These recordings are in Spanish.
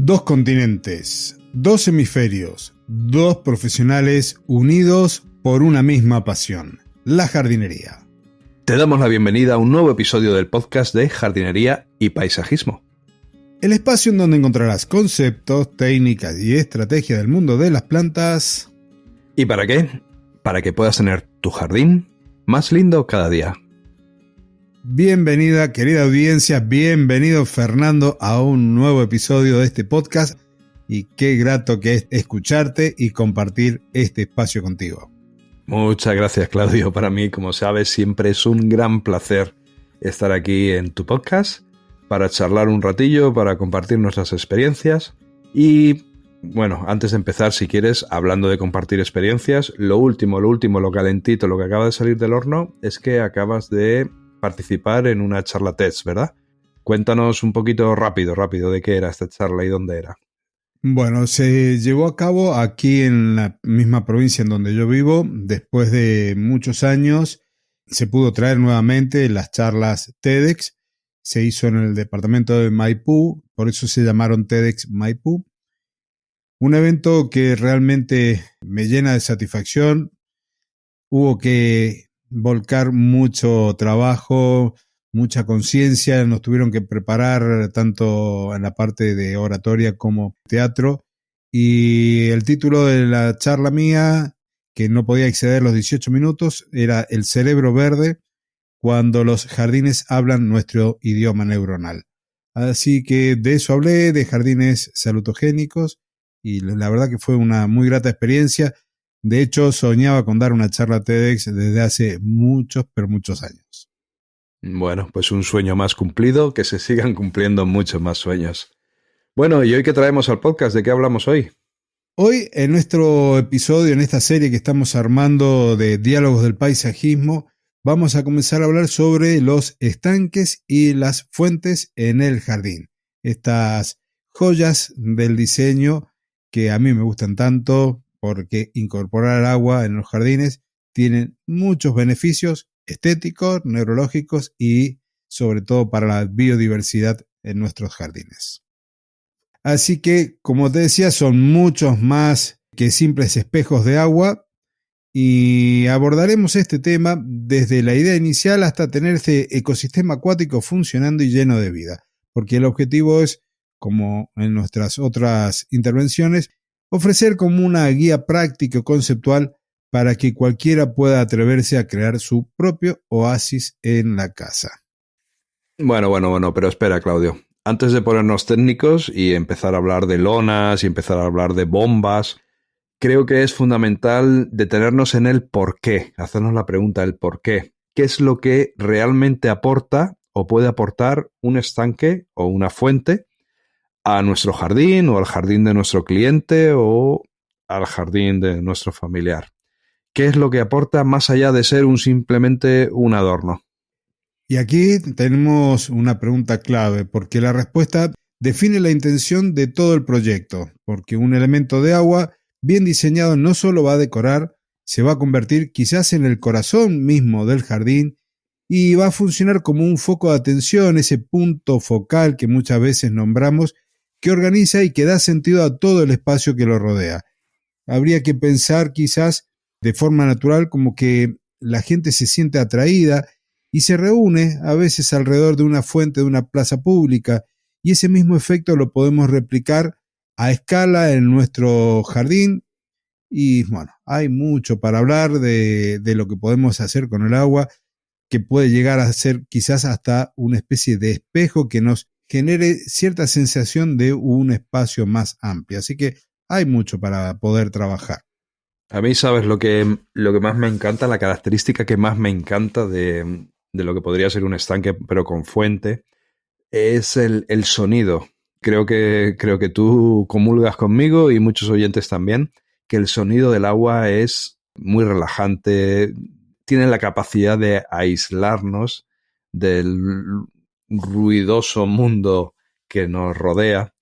Dos continentes, dos hemisferios, dos profesionales unidos por una misma pasión, la jardinería. Te damos la bienvenida a un nuevo episodio del podcast de jardinería y paisajismo. El espacio en donde encontrarás conceptos, técnicas y estrategias del mundo de las plantas. ¿Y para qué? Para que puedas tener tu jardín más lindo cada día. Bienvenida, querida audiencia, bienvenido Fernando a un nuevo episodio de este podcast y qué grato que es escucharte y compartir este espacio contigo. Muchas gracias, Claudio. Para mí, como sabes, siempre es un gran placer estar aquí en tu podcast para charlar un ratillo, para compartir nuestras experiencias y, bueno, antes de empezar, si quieres, hablando de compartir experiencias, lo último, lo calentito, lo que acaba de salir del horno es que acabas de participar en una charla TED, ¿verdad? Cuéntanos un poquito rápido de qué era esta charla y dónde era. Bueno, se llevó a cabo aquí en la misma provincia en donde yo vivo. Después de muchos años se pudo traer nuevamente las charlas TEDx. Se hizo en el departamento de Maipú, por eso se llamaron TEDx Maipú. Un evento que realmente me llena de satisfacción. Hubo que volcar mucho trabajo, mucha conciencia, nos tuvieron que preparar tanto en la parte de oratoria como teatro. Y el título de la charla mía, que no podía exceder los 18 minutos, era El cerebro verde cuando los jardines hablan nuestro idioma neuronal. Así que de eso hablé, de jardines salutogénicos, y la verdad que fue una muy grata experiencia. De hecho, soñaba con dar una charla TEDx desde hace muchos años. Bueno, pues un sueño más cumplido, que se sigan cumpliendo muchos más sueños. Bueno, ¿y hoy qué traemos al podcast? ¿De qué hablamos hoy? Hoy, en nuestro episodio, en esta serie que estamos armando de Diálogos del Paisajismo, vamos a comenzar a hablar sobre los estanques y las fuentes en el jardín. Estas joyas del diseño que a mí me gustan tanto, porque incorporar agua en los jardines tiene muchos beneficios estéticos, neurológicos y sobre todo para la biodiversidad en nuestros jardines. Así que, como te decía, son muchos más que simples espejos de agua y abordaremos este tema desde la idea inicial hasta tener este ecosistema acuático funcionando y lleno de vida, porque el objetivo es, como en nuestras otras intervenciones, ofrecer como una guía práctica o conceptual para que cualquiera pueda atreverse a crear su propio oasis en la casa. Bueno, pero espera, Claudio. Antes de ponernos técnicos y empezar a hablar de lonas y empezar a hablar de bombas, creo que es fundamental detenernos en el por qué, hacernos la pregunta del por qué. ¿Qué es lo que realmente aporta o puede aportar un estanque o una fuente a nuestro jardín o al jardín de nuestro cliente o al jardín de nuestro familiar? ¿Qué es lo que aporta más allá de ser simplemente un adorno? Y aquí tenemos una pregunta clave, porque la respuesta define la intención de todo el proyecto, porque un elemento de agua bien diseñado no solo va a decorar, se va a convertir quizás en el corazón mismo del jardín y va a funcionar como un foco de atención, ese punto focal que muchas veces nombramos, que organiza y que da sentido a todo el espacio que lo rodea. Habría que pensar quizás de forma natural como que la gente se siente atraída y se reúne a veces alrededor de una fuente de una plaza pública, y ese mismo efecto lo podemos replicar a escala en nuestro jardín. Y bueno, hay mucho para hablar de lo que podemos hacer con el agua, que puede llegar a ser quizás hasta una especie de espejo que nos genere cierta sensación de un espacio más amplio. Así que hay mucho para poder trabajar. A mí, ¿sabes lo que más me encanta? La característica que más me encanta de lo que podría ser un estanque, pero con fuente, es el sonido. Creo que tú comulgas conmigo y muchos oyentes también, que el sonido del agua es muy relajante, tiene la capacidad de aislarnos del ruidoso mundo que nos rodea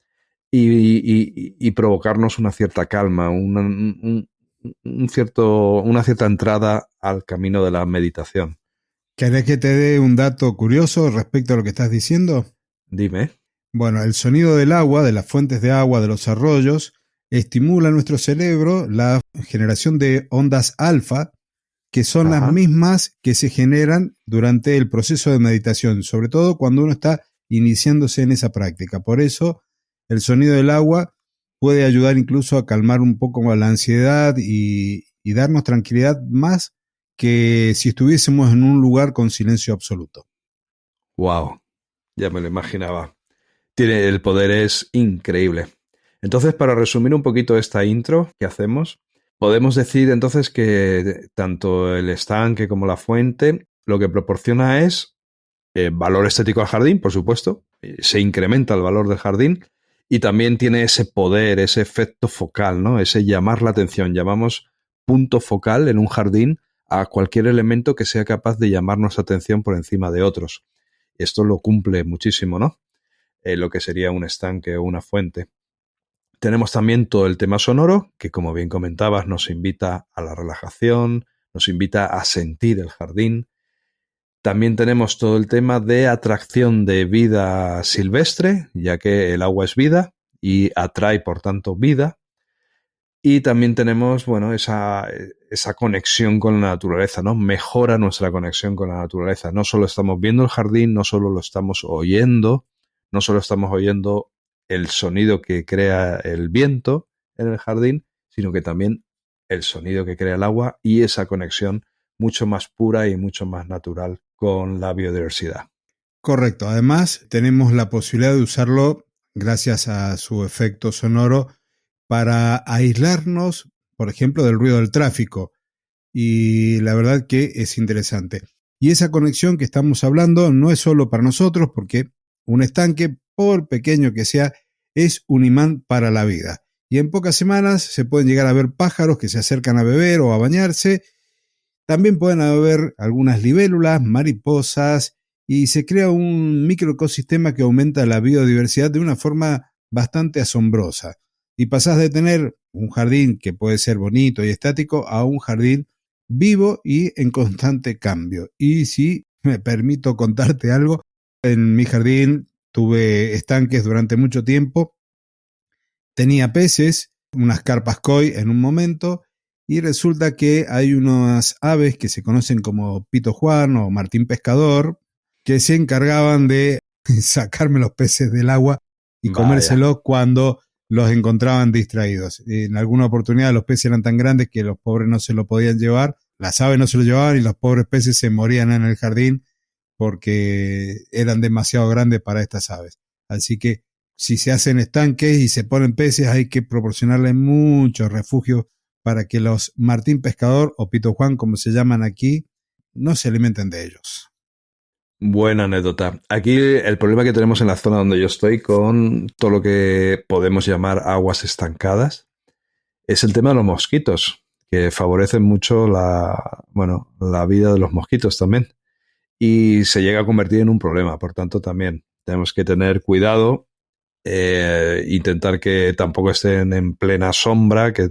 y provocarnos una cierta calma, una cierta entrada al camino de la meditación. ¿Querés que te dé un dato curioso respecto a lo que estás diciendo? Dime. Bueno, el sonido del agua, de las fuentes de agua, de los arroyos, estimula en nuestro cerebro la generación de ondas alfa, que son las Ajá. mismas que se generan durante el proceso de meditación, sobre todo cuando uno está iniciándose en esa práctica. Por eso, el sonido del agua puede ayudar incluso a calmar un poco la ansiedad y darnos tranquilidad más que si estuviésemos en un lugar con silencio absoluto. Wow, ya me lo imaginaba. El poder es increíble. Entonces, para resumir un poquito esta intro que hacemos, podemos decir entonces que tanto el estanque como la fuente lo que proporciona es valor estético al jardín, por supuesto, se incrementa el valor del jardín y también tiene ese poder, ese efecto focal, ¿no? Ese llamar la atención. Llamamos punto focal en un jardín a cualquier elemento que sea capaz de llamar nuestra atención por encima de otros. Esto lo cumple muchísimo, ¿no? Lo que sería un estanque o una fuente. Tenemos también todo el tema sonoro, que como bien comentabas, nos invita a la relajación, nos invita a sentir el jardín. También tenemos todo el tema de atracción de vida silvestre, ya que el agua es vida y atrae, por tanto, vida. Y también tenemos, bueno, esa conexión con la naturaleza, ¿no? Mejora nuestra conexión con la naturaleza. No solo estamos viendo el jardín, no solo lo estamos oyendo, no solo estamos oyendo el sonido que crea el viento en el jardín, sino que también el sonido que crea el agua y esa conexión mucho más pura y mucho más natural con la biodiversidad. Correcto. Además, tenemos la posibilidad de usarlo gracias a su efecto sonoro para aislarnos, por ejemplo, del ruido del tráfico. Y la verdad que es interesante. Y esa conexión que estamos hablando no es solo para nosotros, porque un estanque, por pequeño que sea, es un imán para la vida. Y en pocas semanas se pueden llegar a ver pájaros que se acercan a beber o a bañarse. También pueden haber algunas libélulas, mariposas, y se crea un microecosistema que aumenta la biodiversidad de una forma bastante asombrosa. Y pasás de tener un jardín que puede ser bonito y estático a un jardín vivo y en constante cambio. Y si me permito contarte algo, en mi jardín tuve estanques durante mucho tiempo, tenía peces, unas carpas koi en un momento, y resulta que hay unas aves que se conocen como Pito Juan o Martín Pescador, que se encargaban de sacarme los peces del agua y Vaya, comérselos cuando los encontraban distraídos. En alguna oportunidad los peces eran tan grandes que los pobres no se lo podían llevar, las aves no se lo llevaban y los pobres peces se morían en el jardín porque eran demasiado grandes para estas aves. Así que si se hacen estanques y se ponen peces, hay que proporcionarles mucho refugio para que los Martín Pescador o Pito Juan, como se llaman aquí, no se alimenten de ellos. buena anécdota. Aquí el problema que tenemos en la zona donde yo estoy con todo lo que podemos llamar aguas estancadas es el tema de los mosquitos, que favorecen mucho la vida de los mosquitos también. Y se llega a convertir en un problema, por tanto también tenemos que tener cuidado, intentar que tampoco estén en plena sombra, que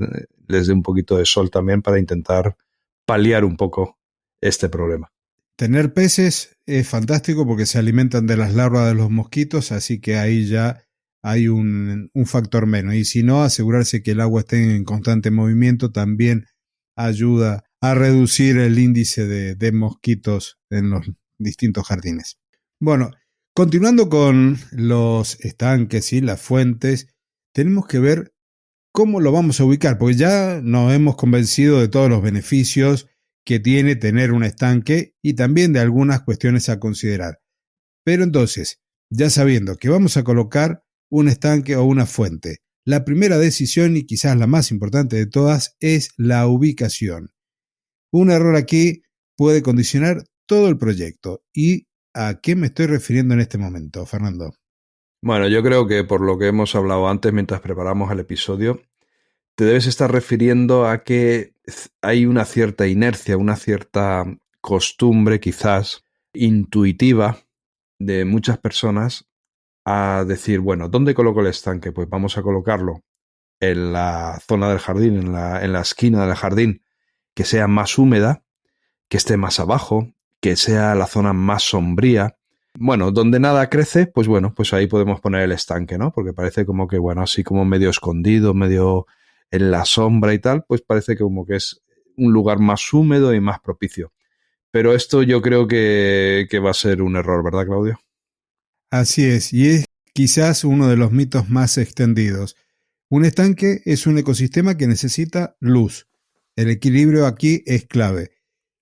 les dé un poquito de sol también para intentar paliar un poco este problema. Tener peces es fantástico porque se alimentan de las larvas de los mosquitos, así que ahí ya hay un factor menos. Y si no, asegurarse que el agua esté en constante movimiento también ayuda a reducir el índice de mosquitos en los distintos jardines. Bueno, continuando con los estanques y las fuentes, tenemos que ver cómo lo vamos a ubicar, porque ya nos hemos convencido de todos los beneficios que tiene tener un estanque y también de algunas cuestiones a considerar. Pero entonces, ya sabiendo que vamos a colocar un estanque o una fuente, la primera decisión y quizás la más importante de todas es la ubicación. Un error aquí puede condicionar todo el proyecto. ¿Y a qué me estoy refiriendo en este momento, Fernando? Bueno, yo creo que por lo que hemos hablado antes mientras preparamos el episodio, te debes estar refiriendo a que hay una cierta inercia, una cierta costumbre quizás intuitiva de muchas personas a decir, bueno, ¿dónde coloco el estanque? Pues vamos a colocarlo en la zona del jardín, en la esquina del jardín, que sea más húmeda, que esté más abajo, que sea la zona más sombría, Bueno, donde nada crece, pues bueno, pues ahí podemos poner el estanque, ¿no? Porque parece como que, bueno, así como medio escondido, medio en la sombra y tal, pues parece como que es un lugar más húmedo y más propicio. Pero esto yo creo que va a ser un error, ¿verdad, Claudio? Así es, y es quizás uno de los mitos más extendidos. Un estanque es un ecosistema que necesita luz. El equilibrio aquí es clave.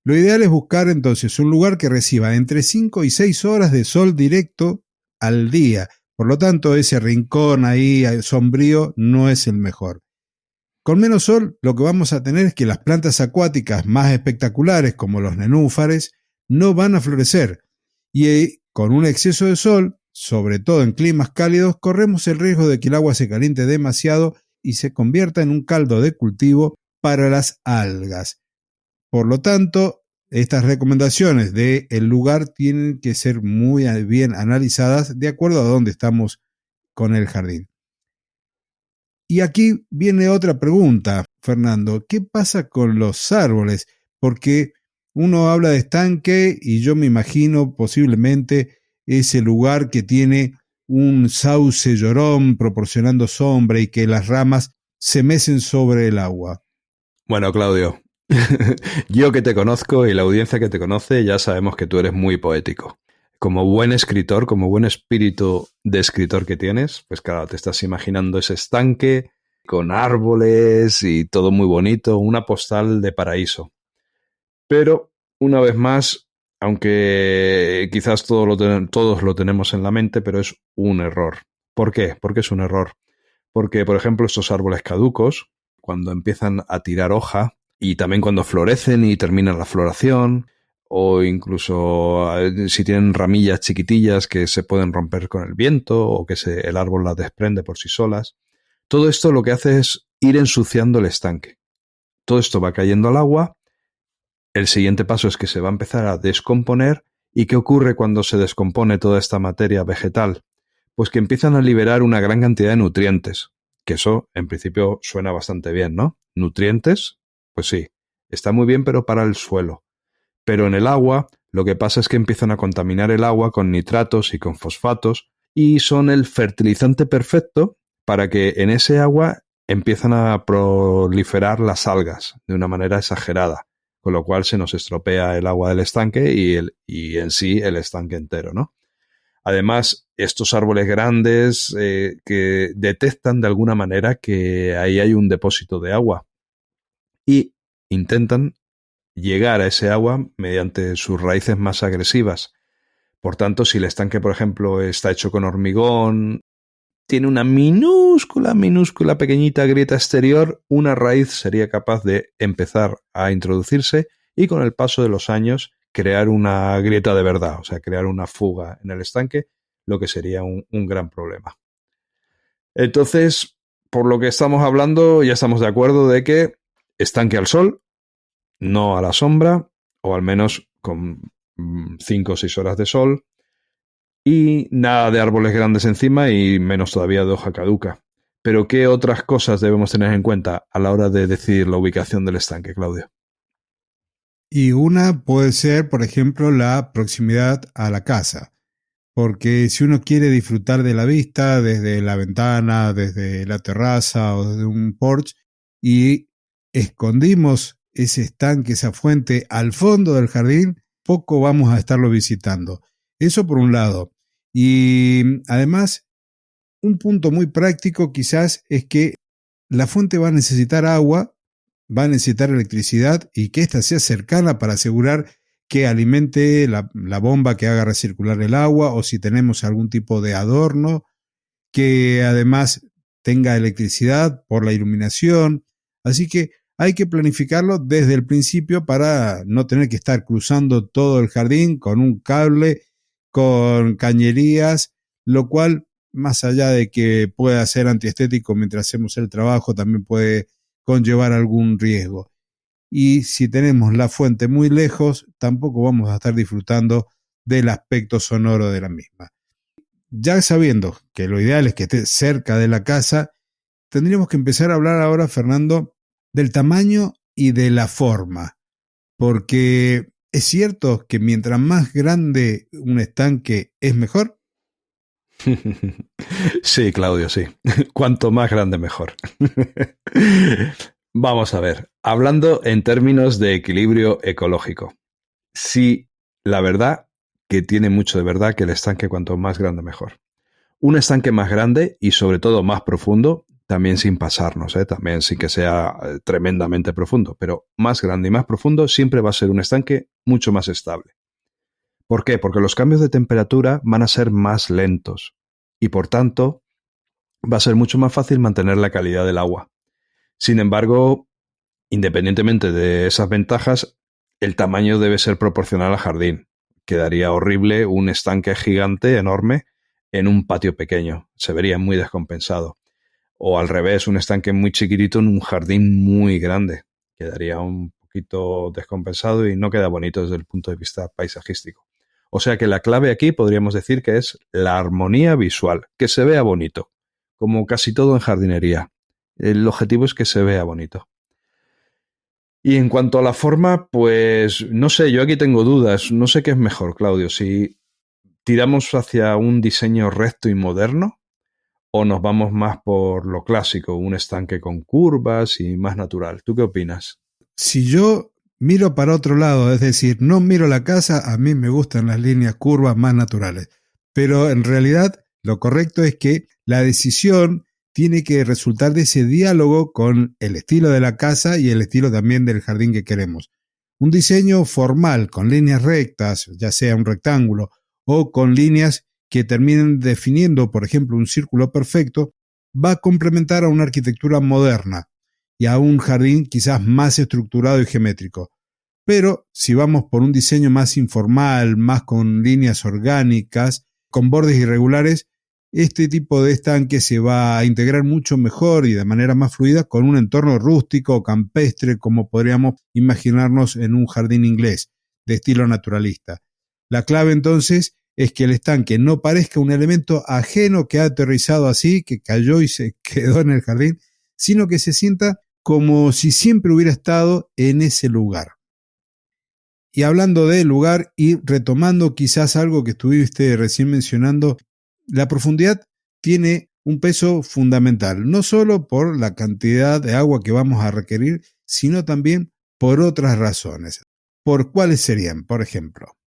Lo ideal es buscar entonces un lugar que reciba entre 5 y 6 horas de sol directo al día. Por lo tanto, ese rincón ahí sombrío no es el mejor. Con menos sol, lo que vamos a tener es que las plantas acuáticas más espectaculares, como los nenúfares, no van a florecer. Y con un exceso de sol, sobre todo en climas cálidos, corremos el riesgo de que el agua se caliente demasiado y se convierta en un caldo de cultivo para las algas. Por lo tanto, estas recomendaciones del lugar tienen que ser muy bien analizadas de acuerdo a dónde estamos con el jardín. Y aquí viene otra pregunta, Fernando. ¿Qué pasa con los árboles? Porque uno habla de estanque y yo me imagino posiblemente ese lugar que tiene un sauce llorón proporcionando sombra y que las ramas se mecen sobre el agua. Bueno, Claudio, yo que te conozco y la audiencia que te conoce ya sabemos que tú eres muy poético. Como buen escritor, como buen espíritu de escritor que tienes, pues claro, te estás imaginando ese estanque con árboles y todo muy bonito, una postal de paraíso. Pero, una vez más, aunque quizás todos lo tenemos en la mente, pero es un error. ¿Por qué? Porque es un error. Porque, por ejemplo, estos árboles caducos, cuando empiezan a tirar hoja, y también cuando florecen y terminan la floración, o incluso si tienen ramillas chiquitillas que se pueden romper con el viento, o que el árbol las desprende por sí solas, todo esto lo que hace es ir ensuciando el estanque. Todo esto va cayendo al agua. El siguiente paso es que se va a empezar a descomponer. ¿Y qué ocurre cuando se descompone toda esta materia vegetal? Pues que empiezan a liberar una gran cantidad de nutrientes, que eso en principio suena bastante bien, ¿no? Nutrientes, pues sí, está muy bien, pero para el suelo. Pero en el agua lo que pasa es que empiezan a contaminar el agua con nitratos y con fosfatos y son el fertilizante perfecto para que en ese agua empiezan a proliferar las algas de una manera exagerada, con lo cual se nos estropea el agua del estanque y en sí el estanque entero, ¿no? Además, estos árboles grandes que detectan de alguna manera que ahí hay un depósito de agua y intentan llegar a ese agua mediante sus raíces más agresivas. Por tanto, si el estanque, por ejemplo, está hecho con hormigón, tiene una minúscula, pequeñita grieta exterior, una raíz sería capaz de empezar a introducirse y con el paso de los años crear una grieta de verdad, o sea, crear una fuga en el estanque, lo que sería un gran problema. Entonces, por lo que estamos hablando, ya estamos de acuerdo de que estanque al sol, no a la sombra, o al menos con 5 o 6 horas de sol, y nada de árboles grandes encima y menos todavía de hoja caduca. Pero ¿qué otras cosas debemos tener en cuenta a la hora de decidir la ubicación del estanque, Claudio? Y una puede ser, por ejemplo, la proximidad a la casa. Porque si uno quiere disfrutar de la vista desde la ventana, desde la terraza o desde un porche y escondimos ese estanque, esa fuente al fondo del jardín, poco vamos a estarlo visitando. Eso por un lado. Y además, un punto muy práctico quizás es que la fuente va a necesitar agua, va a necesitar electricidad y que ésta sea cercana para asegurar que alimente la bomba que haga recircular el agua o si tenemos algún tipo de adorno, que además tenga electricidad por la iluminación. Así que hay que planificarlo desde el principio para no tener que estar cruzando todo el jardín con un cable, con cañerías, lo cual, más allá de que pueda ser antiestético mientras hacemos el trabajo, también puede conllevar algún riesgo. Y si tenemos la fuente muy lejos, tampoco vamos a estar disfrutando del aspecto sonoro de la misma. Ya sabiendo que lo ideal es que esté cerca de la casa, tendríamos que empezar a hablar ahora, Fernando, del tamaño y de la forma, porque ¿Es cierto que mientras más grande un estanque es mejor? Sí, Claudio, sí. Cuanto más grande, mejor. Vamos a ver, hablando en términos de equilibrio ecológico. Sí, la verdad que tiene mucho de verdad que el estanque cuanto más grande, mejor. Un estanque más grande y sobre todo más profundo, también sin pasarnos, también sin que sea tremendamente profundo, pero más grande y más profundo siempre va a ser un estanque mucho más estable. ¿Por qué? Porque los cambios de temperatura van a ser más lentos y por tanto va a ser mucho más fácil mantener la calidad del agua. Sin embargo, independientemente de esas ventajas, el tamaño debe ser proporcional al jardín. Quedaría horrible un estanque gigante, enorme, en un patio pequeño. Se vería muy descompensado. O al revés, un estanque muy chiquitito en un jardín muy grande. Quedaría un poquito descompensado y no queda bonito desde el punto de vista paisajístico. O sea que la clave aquí podríamos decir que es la armonía visual, que se vea bonito, como casi todo en jardinería. El objetivo es que se vea bonito. Y en cuanto a la forma, pues no sé, yo aquí tengo dudas. No sé qué es mejor, Claudio, si tiramos hacia un diseño recto y moderno o nos vamos más por lo clásico, un estanque con curvas y más natural. ¿Tú qué opinas? Si yo miro para otro lado, es decir, no miro la casa, a mí me gustan las líneas curvas más naturales. Pero en realidad lo correcto es que la decisión tiene que resultar de ese diálogo con el estilo de la casa y el estilo también del jardín que queremos. Un diseño formal con líneas rectas, ya sea un rectángulo, o con líneas que terminen definiendo, por ejemplo, un círculo perfecto, va a complementar a una arquitectura moderna y a un jardín quizás más estructurado y geométrico. Pero si vamos por un diseño más informal, más con líneas orgánicas, con bordes irregulares, este tipo de estanque se va a integrar mucho mejor y de manera más fluida con un entorno rústico o campestre como podríamos imaginarnos en un jardín inglés de estilo naturalista. La clave entonces es que el estanque no parezca un elemento ajeno que ha aterrizado así, que cayó y se quedó en el jardín, sino que se sienta como si siempre hubiera estado en ese lugar. Y hablando de lugar y retomando quizás algo que estuviste recién mencionando, la profundidad tiene un peso fundamental, no solo por la cantidad de agua que vamos a requerir, sino también por otras razones. ¿Por cuáles serían, por ejemplo?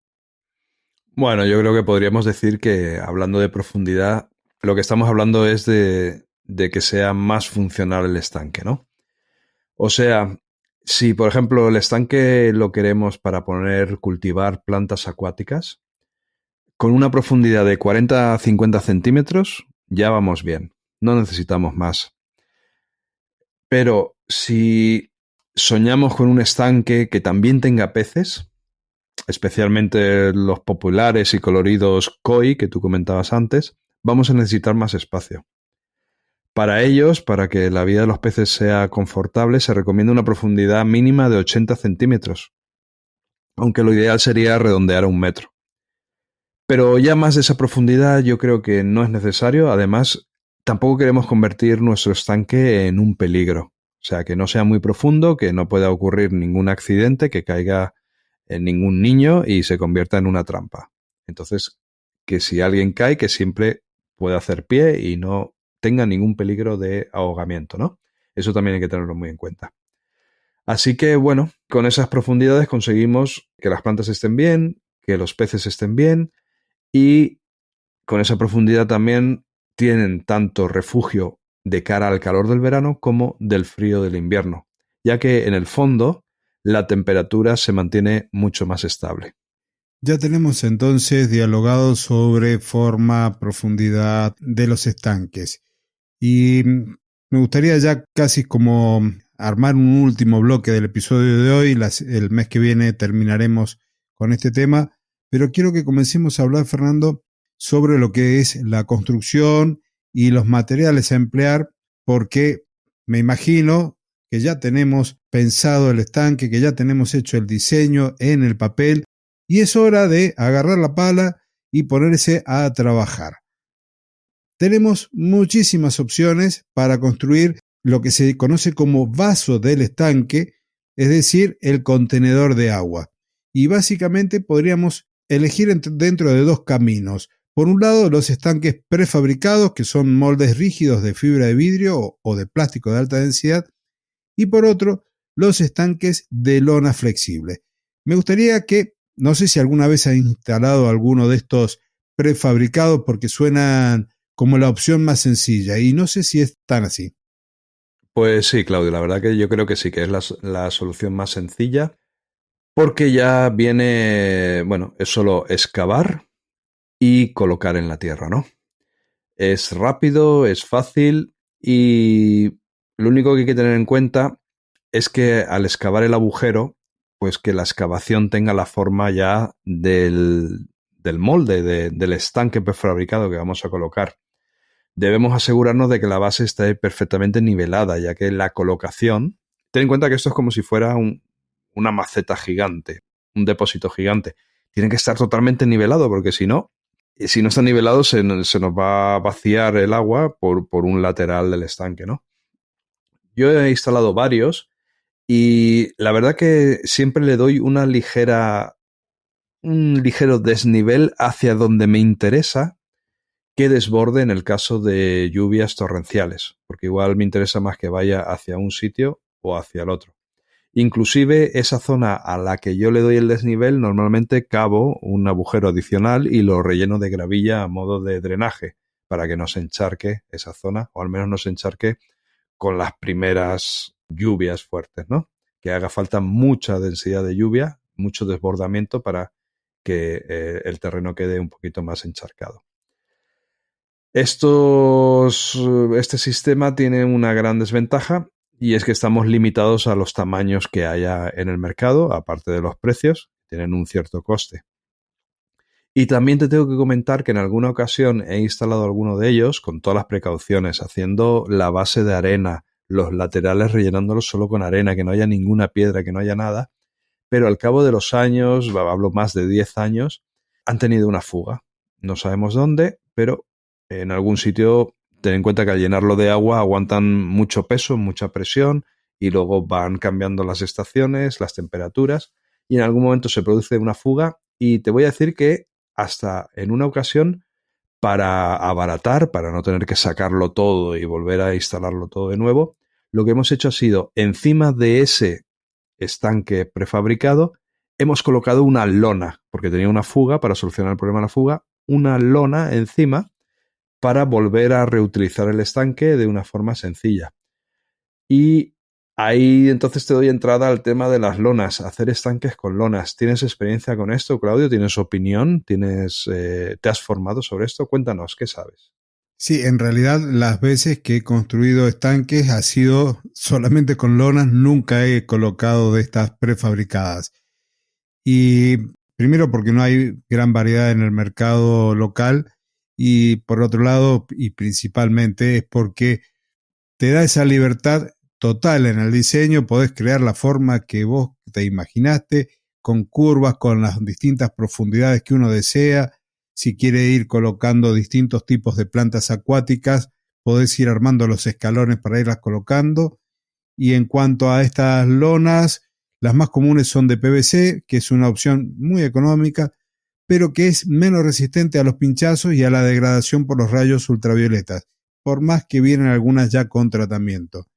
Bueno, yo creo que podríamos decir que hablando de profundidad, lo que estamos hablando es de que sea más funcional el estanque, ¿no? O sea, si por ejemplo el estanque lo queremos para cultivar plantas acuáticas, con una profundidad de 40 a 50 centímetros ya vamos bien, no necesitamos más. Pero si soñamos con un estanque que también tenga peces, especialmente los populares y coloridos koi que tú comentabas antes, vamos a necesitar más espacio. Para ellos, para que la vida de los peces sea confortable, se recomienda una profundidad mínima de 80 centímetros, aunque lo ideal sería redondear a 1 metro. Pero ya más de esa profundidad yo creo que no es necesario. Además, tampoco queremos convertir nuestro estanque en un peligro. O sea, que no sea muy profundo, que no pueda ocurrir ningún accidente, que caiga en ningún niño y se convierta en una trampa. Entonces, que si alguien cae, que siempre pueda hacer pie y no tenga ningún peligro de ahogamiento, ¿no? Eso también hay que tenerlo muy en cuenta. Así que, bueno, con esas profundidades conseguimos que las plantas estén bien, que los peces estén bien y con esa profundidad también tienen tanto refugio de cara al calor del verano como del frío del invierno, ya que en el fondo la temperatura se mantiene mucho más estable. Ya tenemos entonces dialogado sobre forma, profundidad de los estanques. Y me gustaría ya casi como armar un último bloque del episodio de hoy. El mes que viene terminaremos con este tema, pero quiero que comencemos a hablar, Fernando, sobre lo que es la construcción y los materiales a emplear, porque me imagino que ya tenemos pensado el estanque, que ya tenemos hecho el diseño en el papel, y es hora de agarrar la pala y ponerse a trabajar. Tenemos muchísimas opciones para construir lo que se conoce como vaso del estanque, es decir, el contenedor de agua. y básicamente podríamos elegir dentro de dos caminos. Por un lado, los estanques prefabricados, que son moldes rígidos de fibra de vidrio o de plástico de alta densidad, y por otro, los estanques de lona flexible. Me gustaría que, no sé si alguna vez has instalado alguno de estos prefabricados porque suenan como la opción más sencilla y no sé si es tan así. Pues sí, Claudio, la verdad que yo creo que sí, que es la solución más sencilla, porque ya viene, bueno, es solo excavar y colocar en la tierra, ¿no? Es rápido, es fácil y lo único que hay que tener en cuenta es que al excavar el agujero, pues que la excavación tenga la forma ya del molde, del estanque prefabricado que vamos a colocar. Debemos asegurarnos de que la base esté perfectamente nivelada, ya que la colocación, ten en cuenta que esto es como si fuera una maceta gigante, un depósito gigante. Tiene que estar totalmente nivelado, porque si no está nivelado, se nos va a vaciar el agua por un lateral del estanque, ¿no? Yo he instalado varios y la verdad que siempre le doy un ligero desnivel hacia donde me interesa que desborde en el caso de lluvias torrenciales, porque igual me interesa más que vaya hacia un sitio o hacia el otro. Inclusive esa zona a la que yo le doy el desnivel, normalmente cavo un agujero adicional y lo relleno de gravilla a modo de drenaje, para que no se encharque esa zona, o al menos no se encharque con las primeras lluvias fuertes, ¿no? Que haga falta mucha densidad de lluvia, mucho desbordamiento para que el terreno quede un poquito más encharcado. Este sistema tiene una gran desventaja y es que estamos limitados a los tamaños que haya en el mercado, aparte de los precios, tienen un cierto coste. Y también te tengo que comentar que en alguna ocasión he instalado alguno de ellos con todas las precauciones, haciendo la base de arena, los laterales rellenándolos solo con arena, que no haya ninguna piedra, que no haya nada, pero al cabo de los años, hablo más de 10 años, han tenido una fuga. No sabemos dónde, pero en algún sitio, ten en cuenta que al llenarlo de agua aguantan mucho peso, mucha presión, y luego van cambiando las estaciones, las temperaturas, y en algún momento se produce una fuga, y te voy a decir que hasta en una ocasión, para abaratar, para no tener que sacarlo todo y volver a instalarlo todo de nuevo, lo que hemos hecho ha sido, encima de ese estanque prefabricado, hemos colocado una lona, porque tenía una fuga, para solucionar el problema de la fuga, una lona encima para volver a reutilizar el estanque de una forma sencilla. Y ahí entonces te doy entrada al tema de las lonas, hacer estanques con lonas. ¿Tienes experiencia con esto, Claudio? ¿Tienes opinión? ¿Te has formado sobre esto? Cuéntanos, ¿qué sabes? Sí, en realidad las veces que he construido estanques ha sido solamente con lonas, nunca he colocado de estas prefabricadas. Y primero porque no hay gran variedad en el mercado local y por otro lado y principalmente es porque te da esa libertad total en el diseño, podés crear la forma que vos te imaginaste, con curvas, con las distintas profundidades que uno desea. Si quiere ir colocando distintos tipos de plantas acuáticas, podés ir armando los escalones para irlas colocando. Y en cuanto a estas lonas, las más comunes son de PVC, que es una opción muy económica, pero que es menos resistente a los pinchazos y a la degradación por los rayos ultravioletas, por más que vienen algunas ya con tratamiento.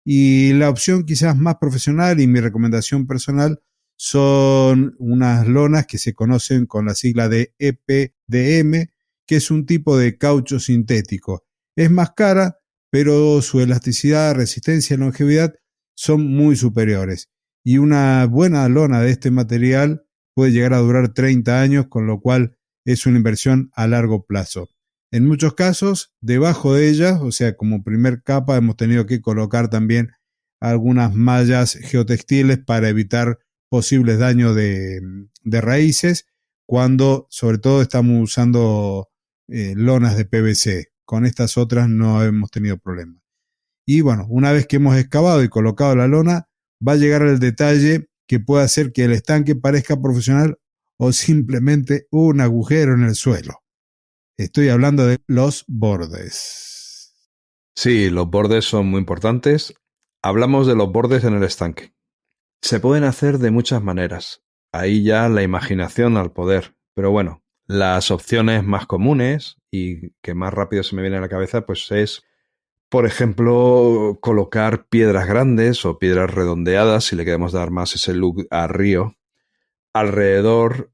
Y la opción quizás más profesional y mi recomendación personal son unas lonas que se conocen con la sigla de EPDM, que es un tipo de caucho sintético. Es más cara, pero su elasticidad, resistencia y longevidad son muy superiores. Y una buena lona de este material puede llegar a durar 30 años, con lo cual es una inversión a largo plazo. En muchos casos, debajo de ellas, o sea, como primer capa, hemos tenido que colocar también algunas mallas geotextiles para evitar posibles daños de raíces, cuando sobre todo estamos usando lonas de PVC. Con estas otras no hemos tenido problemas. Y bueno, una vez que hemos excavado y colocado la lona, va a llegar el detalle que puede hacer que el estanque parezca profesional o simplemente un agujero en el suelo. Estoy hablando de los bordes. Sí, los bordes son muy importantes. Hablamos de los bordes en el estanque. Se pueden hacer de muchas maneras. ahí ya la imaginación al poder. Pero bueno, las opciones más comunes y que más rápido se me viene a la cabeza, pues es, por ejemplo, colocar piedras grandes o piedras redondeadas, si le queremos dar más ese look a río, alrededor,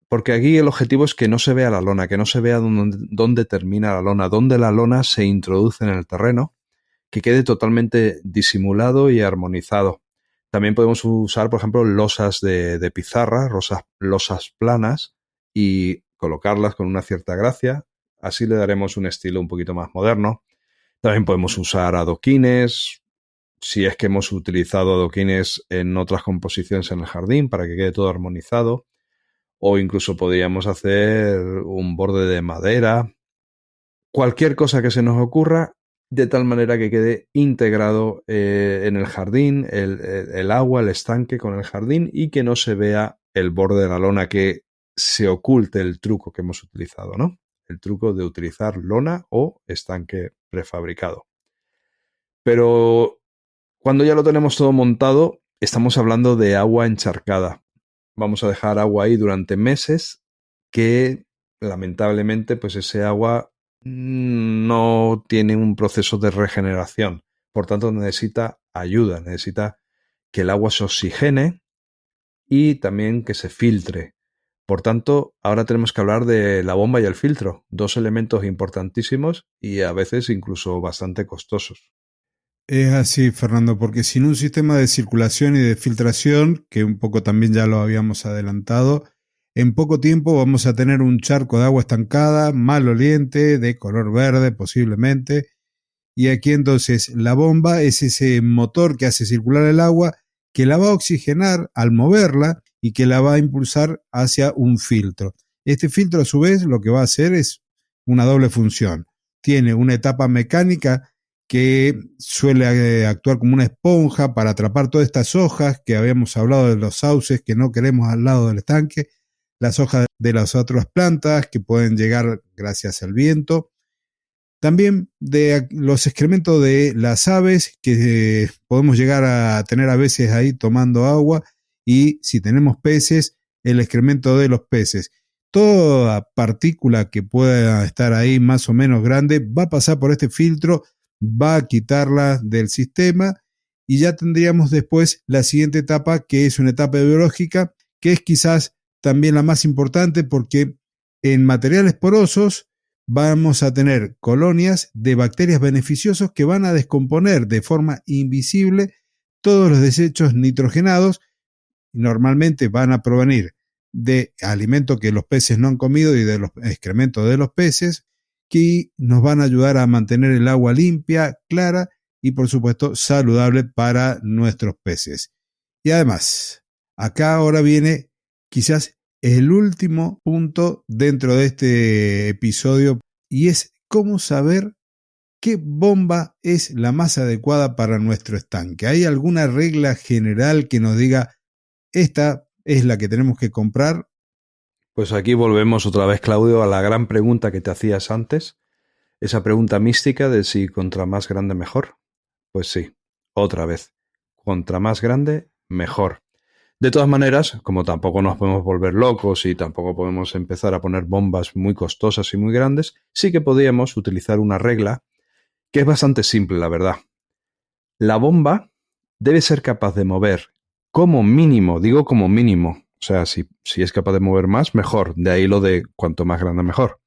porque aquí el objetivo es que no se vea la lona, que no se vea dónde termina la lona, dónde la lona se introduce en el terreno, que quede totalmente disimulado y armonizado. También podemos usar, por ejemplo, losas de pizarra, losas planas, y colocarlas con una cierta gracia. Así le daremos un estilo un poquito más moderno. También podemos usar adoquines, si es que hemos utilizado adoquines en otras composiciones en el jardín para que quede todo armonizado. O incluso podríamos hacer un borde de madera. Cualquier cosa que se nos ocurra, de tal manera que quede integrado en el jardín, el agua, el estanque con el jardín, y que no se vea el borde de la lona, que se oculte el truco que hemos utilizado, ¿no? El truco de utilizar lona o estanque prefabricado. Pero cuando ya lo tenemos todo montado, estamos hablando de agua encharcada. Vamos a dejar agua ahí durante meses, que lamentablemente pues ese agua no tiene un proceso de regeneración. Por tanto, necesita ayuda, necesita que el agua se oxigene y también que se filtre. Por tanto, ahora tenemos que hablar de la bomba y el filtro, dos elementos importantísimos y a veces incluso bastante costosos. Es así, Fernando, porque sin un sistema de circulación y de filtración, que un poco también ya lo habíamos adelantado, en poco tiempo vamos a tener un charco de agua estancada, maloliente, de color verde posiblemente. Y aquí entonces la bomba es ese motor que hace circular el agua, que la va a oxigenar al moverla y que la va a impulsar hacia un filtro. Este filtro a su vez lo que va a hacer es una doble función. Tiene una etapa mecánica que suele actuar como una esponja para atrapar todas estas hojas que habíamos hablado de los sauces que no queremos al lado del estanque, las hojas de las otras plantas que pueden llegar gracias al viento, también de los excrementos de las aves que podemos llegar a tener a veces ahí tomando agua, y si tenemos peces, el excremento de los peces. Toda partícula que pueda estar ahí más o menos grande va a pasar por este filtro, va a quitarla del sistema, y ya tendríamos después la siguiente etapa, que es una etapa biológica, que es quizás también la más importante, porque en materiales porosos vamos a tener colonias de bacterias beneficiosas que van a descomponer de forma invisible todos los desechos nitrogenados. Normalmente van a provenir de alimentos que los peces no han comido y de los excrementos de los peces, que nos van a ayudar a mantener el agua limpia, clara y por supuesto saludable para nuestros peces. Y además, acá ahora viene quizás el último punto dentro de este episodio, y es cómo saber qué bomba es la más adecuada para nuestro estanque. ¿Hay alguna regla general que nos diga esta es la que tenemos que comprar? Pues aquí volvemos otra vez, Claudio, a la gran pregunta que te hacías antes. Esa pregunta mística de si contra más grande mejor. Pues sí, otra vez. Contra más grande, mejor. De todas maneras, como tampoco nos podemos volver locos y tampoco podemos empezar a poner bombas muy costosas y muy grandes, sí que podríamos utilizar una regla que es bastante simple, la verdad. La bomba debe ser capaz de mover como mínimo, digo como mínimo, o sea, si es capaz de mover más, mejor. De ahí lo de cuanto más grande, mejor.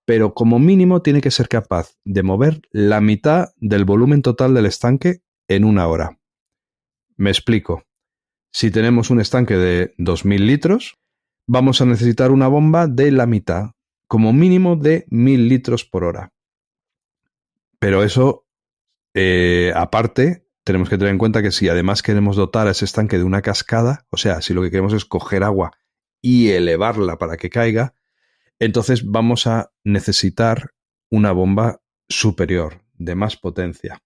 Pero como mínimo tiene que ser capaz de mover la mitad del volumen total del estanque en una hora. Me explico. Si tenemos un estanque de 2000 litros, vamos a necesitar una bomba de la mitad, como mínimo de 1000 litros por hora. Pero eso, aparte, tenemos que tener en cuenta que si además queremos dotar a ese estanque de una cascada, o sea, si lo que queremos es coger agua y elevarla para que caiga, entonces vamos a necesitar una bomba superior, de más potencia.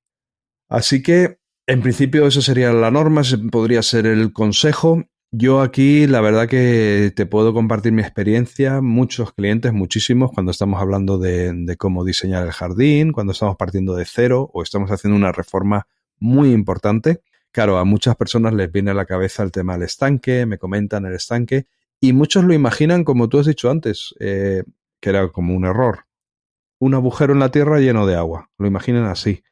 Así que, en principio, eso sería la norma, ese podría ser el consejo. Yo aquí, la verdad que te puedo compartir mi experiencia, muchos clientes, muchísimos, cuando estamos hablando de cómo diseñar el jardín, cuando estamos partiendo de cero o estamos haciendo una reforma muy importante, Claro, a muchas personas les viene a la cabeza el tema del estanque, me comentan el estanque, y muchos lo imaginan como tú has dicho antes, que era como un error. Un agujero en la tierra lleno de agua, lo imaginan así.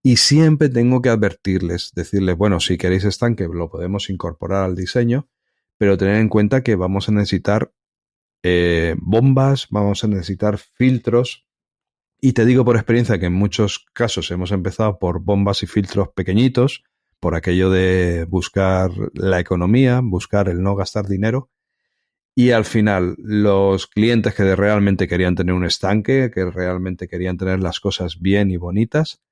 Y siempre tengo que advertirles, decirles, bueno, si queréis estanque lo podemos incorporar al diseño, pero tened en cuenta que vamos a necesitar bombas, vamos a necesitar filtros. Y te digo por experiencia que en muchos casos hemos empezado por bombas y filtros pequeñitos, por aquello de buscar la economía, buscar el no gastar dinero. Y al final, los clientes que realmente querían tener un estanque, que realmente querían tener las cosas bien y bonitas,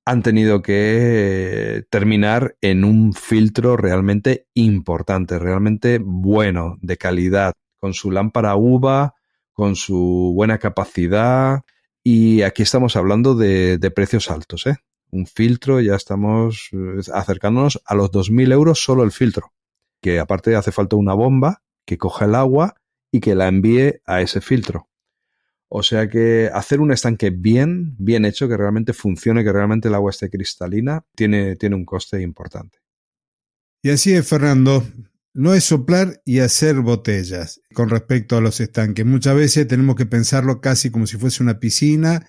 han tenido que terminar en un filtro realmente importante, realmente bueno, de calidad, con su lámpara uva, con su buena capacidad. Y aquí estamos hablando de precios altos, ¿eh? Un filtro, ya estamos acercándonos a los 2.000 euros solo el filtro. Que aparte hace falta una bomba que coja el agua y que la envíe a ese filtro. O sea que hacer un estanque bien hecho, que realmente funcione, que realmente el agua esté cristalina, tiene un coste importante. Y así es, Fernando. No es soplar y hacer botellas con respecto a los estanques. Muchas veces tenemos que pensarlo casi como si fuese una piscina,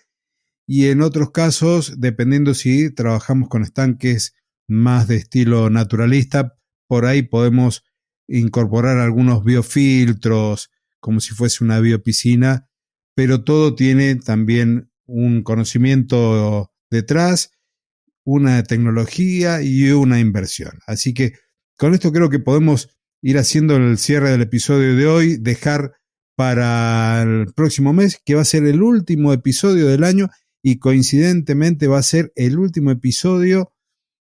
y en otros casos, dependiendo si trabajamos con estanques más de estilo naturalista, por ahí podemos incorporar algunos biofiltros como si fuese una biopiscina, pero todo tiene también un conocimiento detrás, una tecnología y una inversión. Así que con esto creo que podemos ir haciendo el cierre del episodio de hoy, dejar para el próximo mes, que va a ser el último episodio del año y coincidentemente va a ser el último episodio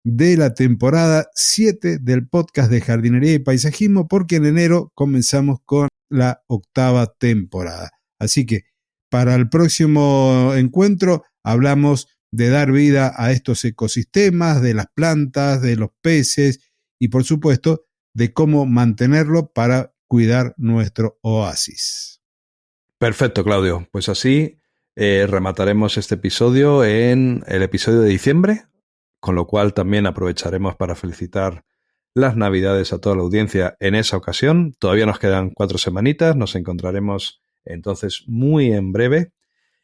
de la temporada 7 del podcast de jardinería y paisajismo, porque en enero comenzamos con la 8ª temporada. Así que para el próximo encuentro hablamos de dar vida a estos ecosistemas, de las plantas, de los peces y por supuesto de cómo mantenerlo para cuidar nuestro oasis. Perfecto, Claudio. Pues así remataremos este episodio en el episodio de diciembre, con lo cual también aprovecharemos para felicitar las Navidades a toda la audiencia en esa ocasión. Todavía nos quedan 4 semanitas, nos encontraremos entonces muy en breve.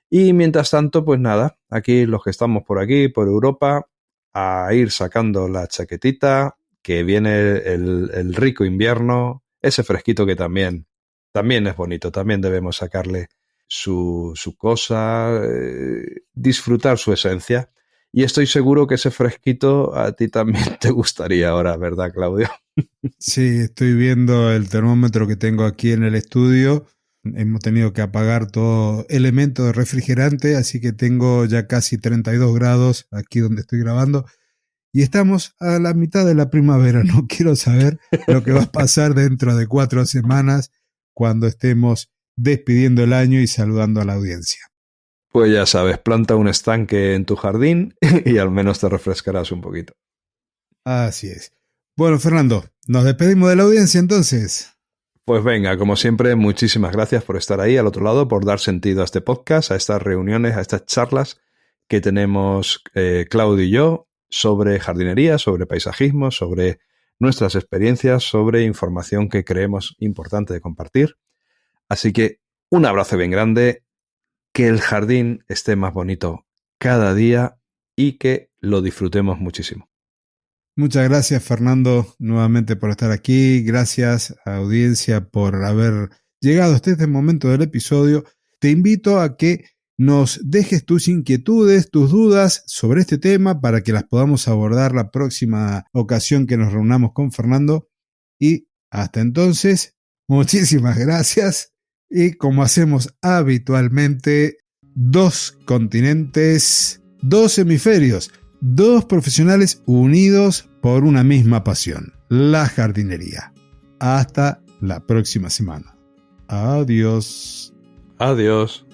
Y mientras tanto, pues nada, aquí los que estamos por aquí, por Europa, a ir sacando la chaquetita, que viene el rico invierno, ese fresquito que también es bonito, también debemos sacarle su cosa, disfrutar su esencia. Y estoy seguro que ese fresquito a ti también te gustaría ahora, ¿verdad, Claudio? Sí, estoy viendo el termómetro que tengo aquí en el estudio. Hemos tenido que apagar todo elemento de refrigerante, así que tengo ya casi 32 grados aquí donde estoy grabando. Y estamos a la mitad de la primavera. No quiero saber lo que va a pasar dentro de 4 semanas cuando estemos despidiendo el año y saludando a la audiencia. Pues ya sabes, planta un estanque en tu jardín y al menos te refrescarás un poquito. Así es. Bueno, Fernando, nos despedimos de la audiencia entonces. Pues venga, como siempre, muchísimas gracias por estar ahí al otro lado, por dar sentido a este podcast, a estas reuniones, a estas charlas que tenemos Claudio y yo sobre jardinería, sobre paisajismo, sobre nuestras experiencias, sobre información que creemos importante de compartir. Así que un abrazo bien grande, que el jardín esté más bonito cada día y que lo disfrutemos muchísimo. Muchas gracias, Fernando, nuevamente por estar aquí. Gracias, audiencia, por haber llegado hasta este momento del episodio. Te invito a que nos dejes tus inquietudes, tus dudas sobre este tema para que las podamos abordar la próxima ocasión que nos reunamos con Fernando. Y hasta entonces, muchísimas gracias. Y como hacemos habitualmente, 2 continentes, 2 hemisferios, 2 profesionales unidos por una misma pasión, la jardinería. Hasta la próxima semana. Adiós. Adiós.